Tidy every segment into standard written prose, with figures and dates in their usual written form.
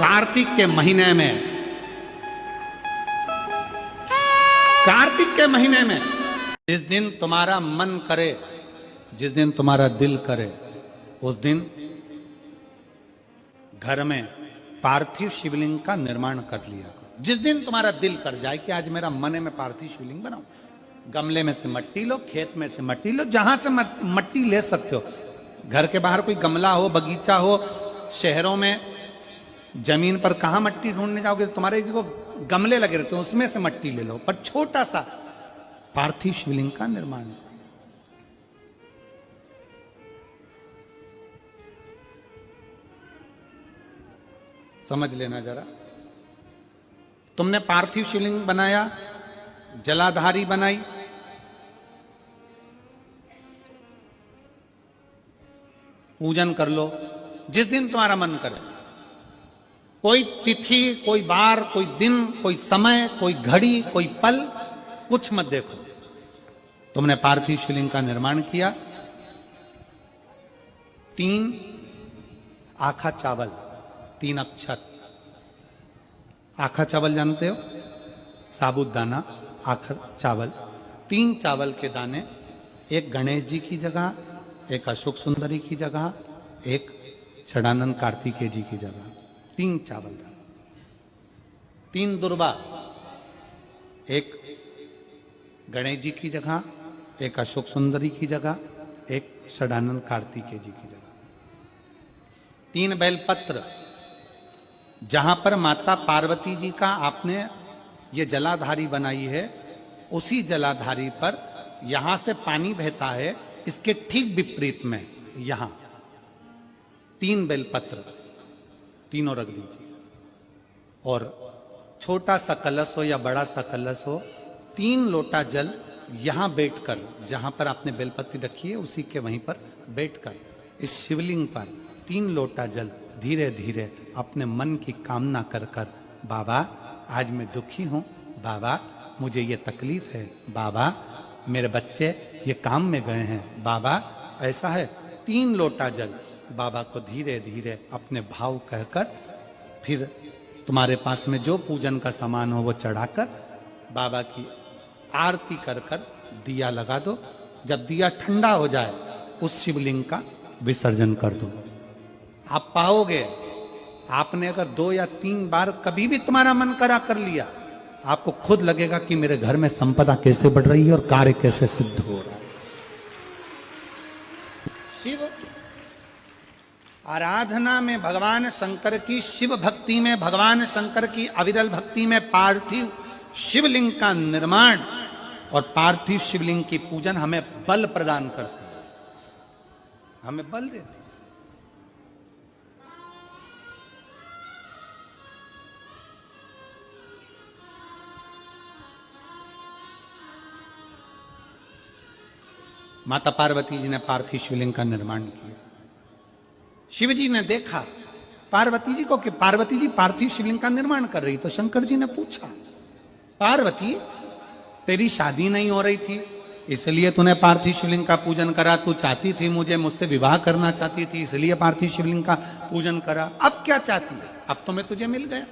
कार्तिक के महीने में, कार्तिक के महीने में जिस दिन तुम्हारा मन करे, जिस दिन तुम्हारा दिल करे, उस दिन घर में पार्थिव शिवलिंग का निर्माण कर लिया करो। जिस दिन तुम्हारा दिल कर जाए कि आज मेरा मन है मैं पार्थिव शिवलिंग बनाऊं, गमले में से मट्टी लो, खेत में से मट्टी लो, जहां से मट्टी ले सकते हो। घर के बाहर कोई गमला हो, बगीचा हो, शहरों में जमीन पर कहां मट्टी ढूंढने जाओगे, तुम्हारे जो गमले लगे रहते हैं उसमें से मट्टी ले लो, पर छोटा सा पार्थिव शिवलिंग का निर्माण। समझ लेना जरा, तुमने पार्थिव शिवलिंग बनाया, जलाधारी बनाई, पूजन कर लो जिस दिन तुम्हारा मन करे। कोई तिथि, कोई बार, कोई दिन, कोई समय, कोई घड़ी, कोई पल, कुछ मत देखो। तुमने पार्थिव शिवलिंग का निर्माण किया। 3 आखा चावल, 3 अक्षत। आखा चावल जानते हो, साबुदाना, आखा चावल। 3 चावल के दाने, एक गणेश जी की जगह, एक अशोक सुंदरी की जगह, एक षडानंद कार्तिकेय जी की जगह। 3 चावल दाने। 3 दुर्वा, एक गणेश जी की जगह, एक अशोक सुंदरी की जगह, एक षडानंद कार्तिकेय जी की जगह। 3 बेलपत्र, जहां पर माता पार्वती जी का आपने ये जलाधारी बनाई है, उसी जलाधारी पर यहां से पानी बहता है, इसके ठीक विपरीत में यहां 3 बेलपत्र, तीनों रख दीजिए। और छोटा सा कलश हो या बड़ा सा कलश हो, 3 लोटा जल यहां बैठकर, जहां पर आपने बेलपत्ती रखी है उसी के वहीं पर बैठकर इस शिवलिंग पर 3 लोटा जल धीरे धीरे अपने मन की कामना कर कर, बाबा आज मैं दुखी हूं, बाबा मुझे ये तकलीफ है, बाबा मेरे बच्चे ये काम में गए हैं, बाबा ऐसा है। 3 लोटा जल बाबा को धीरे धीरे अपने भाव कहकर, फिर तुम्हारे पास में जो पूजन का सामान हो वो चढ़ाकर बाबा की आरती कर कर दिया लगा दो। जब दिया ठंडा हो जाए उस शिवलिंग का विसर्जन कर दो। आप पाओगे, आपने अगर 2 या 3 बार कभी भी तुम्हारा मन करा कर लिया, आपको खुद लगेगा कि मेरे घर में संपदा कैसे बढ़ रही है और कार्य कैसे सिद्ध हो रहा है। शिव आराधना में भगवान शंकर की, शिव भक्ति में भगवान शंकर की अविरल भक्ति में पार्थिव शिवलिंग का निर्माण और पार्थिव शिवलिंग की पूजन हमें बल प्रदान करती है, हमें बल देती है। माता पार्वती जी ने पार्थिव शिवलिंग का निर्माण किया। शिव जी ने देखा पार्वती जी को कि पार्वती जी पार्थिव शिवलिंग का निर्माण कर रही, तो शंकर जी ने पूछा, पार्वती तेरी शादी नहीं हो रही थी इसलिए तूने पार्थिव शिवलिंग का पूजन करा, तू चाहती थी मुझसे विवाह करना चाहती थी इसलिए पार्थिव शिवलिंग का पूजन करा, अब क्या चाहती है? अब तो मैं तुझे मिल गया,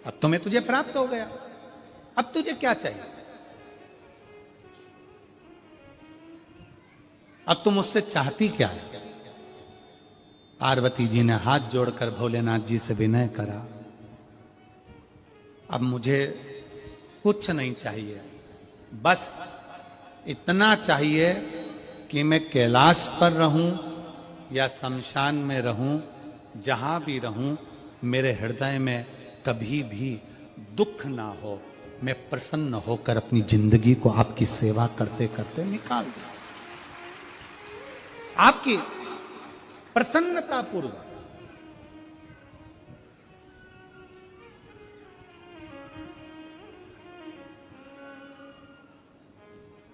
अब तो मैं तुझे प्राप्त हो गया, अब तुझे क्या चाहिए? अब तुम मुझसे चाहती क्या है? पार्वती जी ने हाथ जोड़कर भोलेनाथ जी से विनय करा, अब मुझे कुछ नहीं चाहिए, बस इतना चाहिए कि मैं कैलाश पर रहूं या शमशान में रहूं, जहां भी रहूं मेरे हृदय में कभी भी दुख ना हो, मैं प्रसन्न होकर अपनी जिंदगी को आपकी सेवा करते करते निकाल दूं, आपकी प्रसन्नता पूर्वक।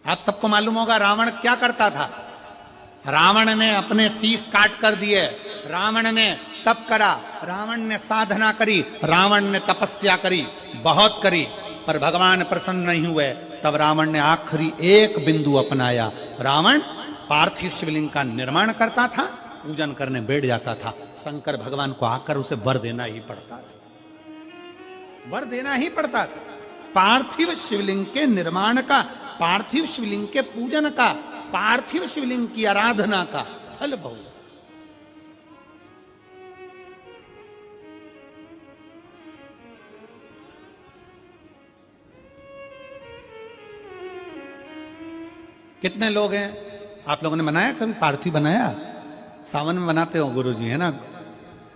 आप सबको मालूम होगा रावण क्या करता था। रावण ने अपने शीश काट कर दिए, रावण ने तप करा, रावण ने साधना करी, रावण ने तपस्या करी, बहुत करी, पर भगवान प्रसन्न नहीं हुए। तब रावण ने आखिरी एक बिंदु अपनाया। रावण पार्थिव शिवलिंग का निर्माण करता था, पूजन करने बैठ जाता था। शंकर भगवान को आकर उसे वर देना ही पड़ता था, वर देना ही पड़ता था। पार्थिव शिवलिंग के निर्माण का, पार्थिव शिवलिंग के पूजन का, पार्थिव शिवलिंग की आराधना का फल बहुत। कितने लोग हैं आप लोगों ने बनाया, कभी पार्थिव बनाया? सावन में बनाते हो गुरुजी, है ना,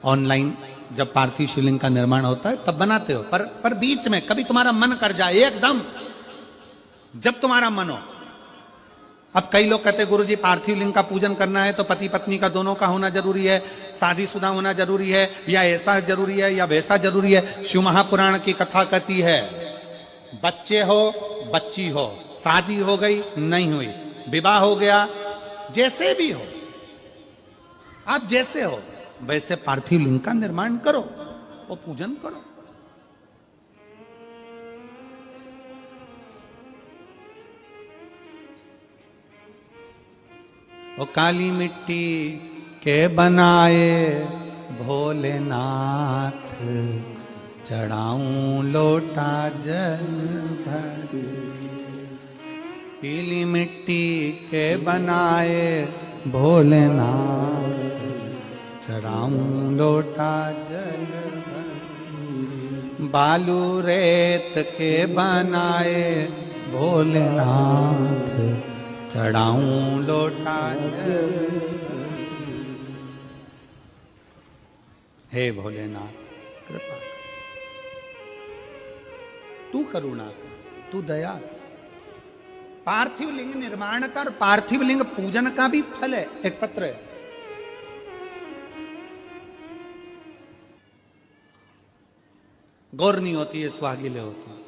ऑनलाइन जब पार्थिव शिवलिंग का निर्माण होता है तब बनाते हो। पर बीच में कभी तुम्हारा मन कर जाए एकदम, जब तुम्हारा मन हो। अब कई लोग कहते हैं गुरुजी पार्थिव लिंग का पूजन करना है तो पति पत्नी का दोनों का होना जरूरी है, शादीशुदा होना जरूरी है, या ऐसा जरूरी है या वैसा जरूरी है। शिव महापुराण की कथा कहती है बच्चे हो बच्ची हो, शादी हो गई नहीं हुई, विवाह हो गया, जैसे भी हो, आप जैसे हो वैसे पार्थिव लिंग का निर्माण करो और पूजन करो। वो काली मिट्टी के बनाए भोलेनाथ, चढ़ाऊं लोटा जल भर। पीली मिट्टी के बनाए भोलेनाथ, चढ़ाऊं लोटा जल भर। बालू रेत के बनाए भोलेनाथ, चढ़ाऊं लोटा जल भर। हे भोलेनाथ कृपा कर, तू करुणा कर, तू दया कर। पार्थिव लिंग निर्माण कर, पार्थिव लिंग पूजन का भी फल है। एक पत्र है, गौर नहीं होती है, सुहागिले होती है।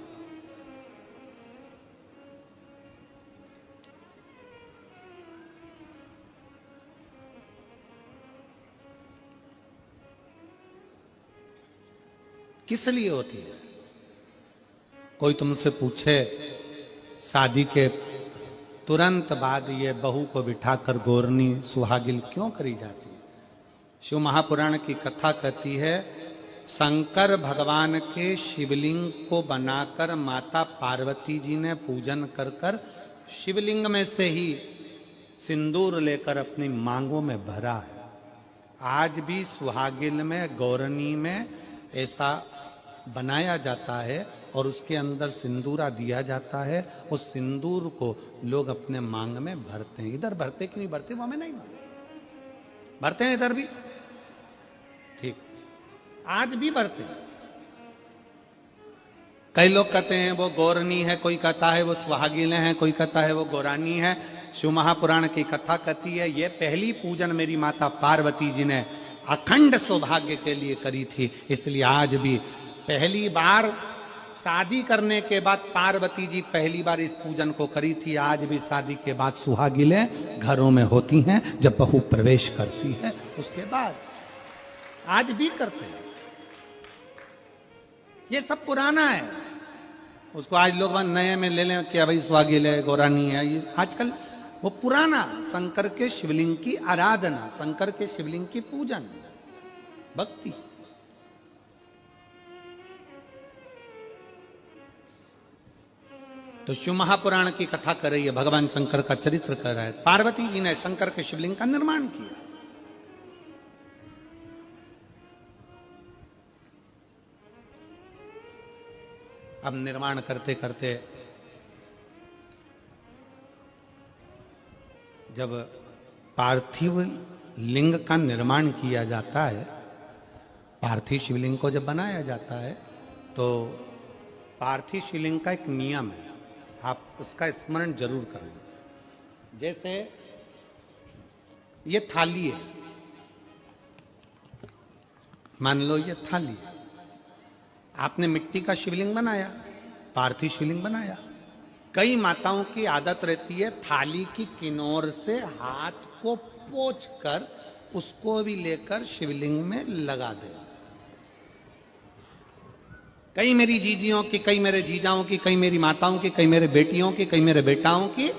किस लिए होती है? कोई तुमसे पूछे शादी के तुरंत बाद ये बहू को बिठाकर गोरनी सुहागिल क्यों करी जाती है? शिव महापुराण की कथा कहती है शंकर भगवान के शिवलिंग को बनाकर माता पार्वती जी ने पूजन कर कर शिवलिंग में से ही सिंदूर लेकर अपनी मांगों में भरा है। आज भी सुहागिल में, गौरनी में ऐसा बनाया जाता है और उसके अंदर सिंदूरा दिया जाता है। उस सिंदूर को लोग अपने मांग में भरते हैं। इधर भरते कि नहीं भरते वो हमें नहीं मालूम, भरते हैं इधर भी, ठीक, आज भी भरते हैं। कई लोग कहते हैं वो गौरनी है, कोई कहता है वो सुहागिलें हैं, कोई कहता है वो गौरानी है। शिव महापुराण की कथा कहती है ये पहली पूजन मेरी माता पार्वती जी ने अखंड सौभाग्य के लिए करी थी, इसलिए आज भी पहली बार शादी करने के बाद पार्वती जी पहली बार इस पूजन को करी थी। आज भी शादी के बाद सुहागिलें घरों में होती हैं, जब बहू प्रवेश करती है उसके बाद आज भी करते हैं। ये सब पुराना है, उसको आज लोग नए में ले लें कि भाई सुहागिल है, गौरानी है। ये आजकल वो पुराना शंकर के शिवलिंग की आराधना, शंकर के शिवलिंग की पूजन, भक्ति। तो शिव महापुराण की कथा कर रही है, भगवान शंकर का चरित्र कर रहा है। पार्वती जी ने शंकर के शिवलिंग का निर्माण किया। अब निर्माण करते करते जब पार्थिव लिंग का निर्माण किया जाता है, पार्थिव शिवलिंग को जब बनाया जाता है तो पार्थिव शिवलिंग का एक नियम है, आप उसका स्मरण जरूर करना। जैसे ये थाली है, मान लो ये थाली है, आपने मिट्टी का शिवलिंग बनाया, पार्थिव शिवलिंग बनाया। कई माताओं की आदत रहती है थाली की किनार से हाथ को पोंछ कर उसको भी लेकर शिवलिंग में लगा दे। कई मेरी जीजियों की, कई मेरे जीजाओं की, कई मेरी माताओं की, कई मेरे बेटियों की, कई मेरे बेटाओं की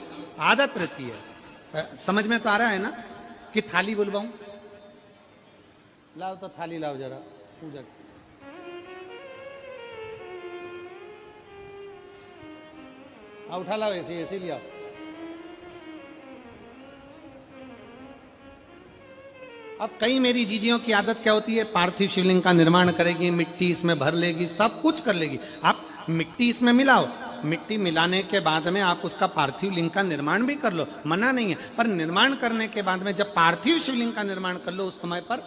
आदत रहती है। समझ में तो आ रहा है ना कि थाली बुलवाऊं? लाओ तो थाली लाओ जरा पूजा की। उठा लाओ, ऐसे ऐसे लिया। अब कई मेरी जीजियों की आदत क्या होती है, पार्थिव शिवलिंग का निर्माण करेगी, मिट्टी इसमें भर लेगी, सब कुछ कर लेगी। आप मिट्टी इसमें मिलाओ, मिट्टी मिलाने के बाद में आप उसका पार्थिव लिंग का निर्माण भी कर लो, मना नहीं है। पर निर्माण करने के बाद में जब पार्थिव शिवलिंग का निर्माण कर लो, उस समय पर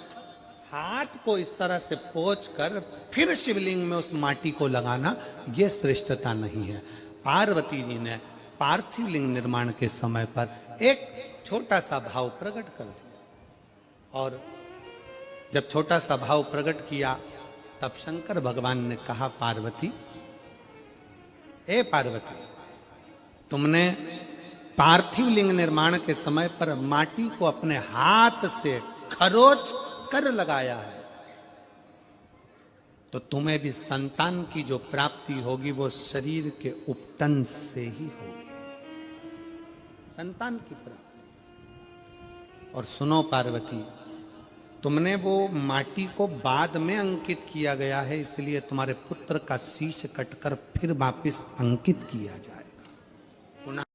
हाथ को इस तरह से पोंछ कर फिर शिवलिंग में उस माटी को लगाना, यह श्रेष्ठता नहीं है। पार्वती जी ने पार्थिव लिंग निर्माण के समय पर एक छोटा सा भाव प्रकट कर दिया, और जब छोटा सा भाव प्रकट किया तब शंकर भगवान ने कहा, पार्वती, ए पार्वती, तुमने पार्थिव लिंग निर्माण के समय पर माटी को अपने हाथ से खरोच कर लगाया है, तो तुम्हें भी संतान की जो प्राप्ति होगी वो शरीर के उपटन से ही होगी, संतान की प्राप्ति। और सुनो पार्वती, तुमने वो माटी को बाद में अंकित किया गया है, इसलिए तुम्हारे पुत्र का शीश कटकर फिर वापिस अंकित किया जाएगा।